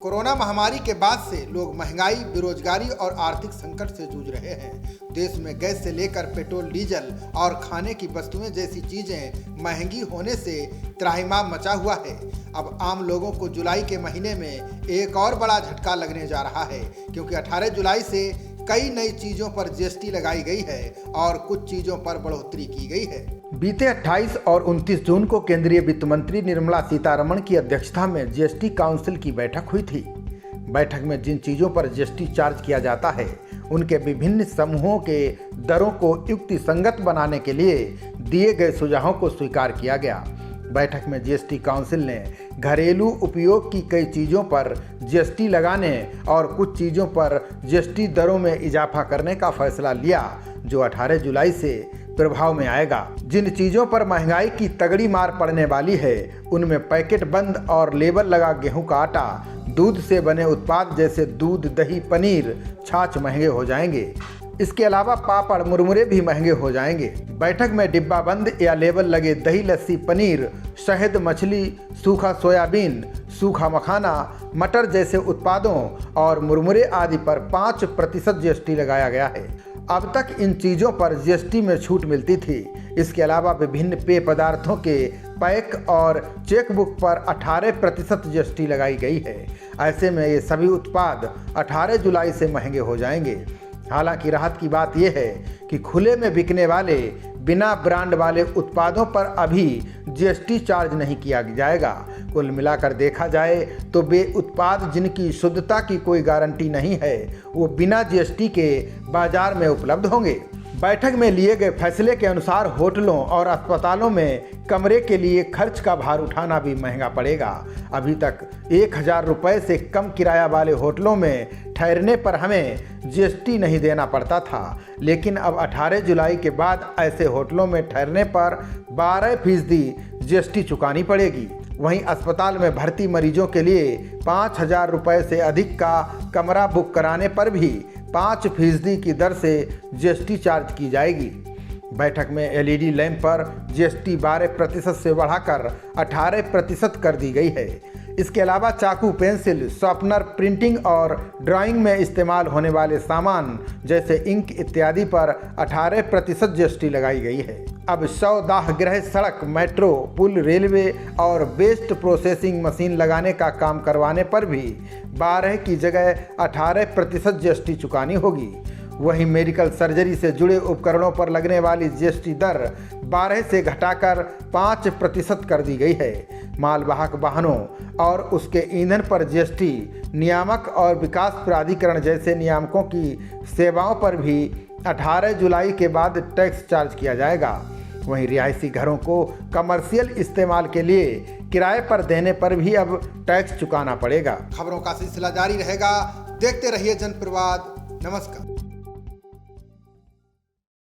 Corona महामारी के बाद से लोग महंगाई, बेरोजगारी और आर्थिक संकट से जूझ रहे हैं। देश में गैस से लेकर पेट्रोल, डीजल और खाने की वस्तुएं जैसी चीजें महंगी होने से त्राहिमाम मचा हुआ है। अब आम लोगों को जुलाई के महीने में एक और बड़ा झटका लगने जा रहा है, क्योंकि 18 जुलाई से कई नई चीजों पर जीएसटी लगाई गई है और कुछ चीजों पर बढ़ोतरी की गई है। बीते 28 और 29 जून को केंद्रीय वित्त मंत्री निर्मला सीतारमण की अध्यक्षता में जीएसटी काउंसिल की बैठक हुई थी। बैठक में जिन चीजों पर जीएसटी चार्ज किया जाता है, उनके विभिन्न समूहों के दरों को युक्ति संगत बनाने के लिए दिए गए सुझावों को स्वीकार किया गया। बैठक में जीएसटी काउंसिल ने घरेलू उपयोग की कई चीज़ों पर जीएसटी लगाने और कुछ चीज़ों पर जीएसटी दरों में इजाफा करने का फैसला लिया, जो 18 जुलाई से प्रभाव में आएगा। जिन चीज़ों पर महंगाई की तगड़ी मार पड़ने वाली है, उनमें पैकेट बंद और लेबल लगा गेहूं का आटा, दूध से बने उत्पाद जैसे दूध, दही, पनीर, छाछ महंगे हो जाएंगे। इसके अलावा पापड़, मुरमुरे भी महंगे हो जाएंगे। बैठक में डिब्बा बंद या लेबल लगे दही, लस्सी, पनीर, शहद, मछली, सूखा सोयाबीन, सूखा मखाना, मटर जैसे उत्पादों और मुरमुरे आदि पर 5% जीएसटी लगाया गया है। अब तक इन चीज़ों पर जीएसटी में छूट मिलती थी। इसके अलावा विभिन्न पेय पदार्थों के पैक और चेकबुक पर 18% जीएसटी लगाई गई है। ऐसे में ये सभी उत्पाद 18 जुलाई से महंगे हो जाएंगे। हालांकि राहत की बात यह है कि खुले में बिकने वाले बिना ब्रांड वाले उत्पादों पर अभी जीएसटी चार्ज नहीं किया जाएगा। कुल मिलाकर देखा जाए तो वे उत्पाद जिनकी शुद्धता की कोई गारंटी नहीं है, वो बिना जीएसटी के बाजार में उपलब्ध होंगे। बैठक में लिए गए फैसले के अनुसार होटलों और अस्पतालों में कमरे के लिए खर्च का भार उठाना भी महंगा पड़ेगा। अभी तक 1000 रुपये से कम किराया वाले होटलों में ठहरने पर हमें जीएसटी नहीं देना पड़ता था, लेकिन अब 18 जुलाई के बाद ऐसे होटलों में ठहरने पर 12% जीएसटी चुकानी पड़ेगी। वहीं अस्पताल में भर्ती मरीजों के लिए 5000 रुपये से अधिक का कमरा बुक कराने पर भी 5% की दर से जीएसटी चार्ज की जाएगी। बैठक में एलईडी लैंप पर जीएसटी 12% से बढ़ाकर 18% कर दी गई है। इसके अलावा चाकू, पेंसिल, शार्पनर, प्रिंटिंग और ड्राइंग में इस्तेमाल होने वाले सामान जैसे इंक इत्यादि पर 18% जीएसटी लगाई गई है। अब शवदाह गृह, सड़क, मेट्रो, पुल, रेलवे और वेस्ट प्रोसेसिंग मशीन लगाने का काम करवाने पर भी 12 की जगह 18% जीएसटी चुकानी होगी। वहीं मेडिकल सर्जरी से जुड़े उपकरणों पर लगने वाली जीएसटी दर 12 से घटाकर 5% कर दी गई है। मालवाहक वाहनों और उसके ईंधन पर जीएसटी, नियामक और विकास प्राधिकरण जैसे नियामकों की सेवाओं पर भी 18 जुलाई के बाद टैक्स चार्ज किया जाएगा। वहीं रिहायशी घरों को कमर्शियल इस्तेमाल के लिए किराए पर देने पर भी अब टैक्स चुकाना पड़ेगा। खबरों का सिलसिला जारी रहेगा। देखते रहिए जनप्रवाद। नमस्कार।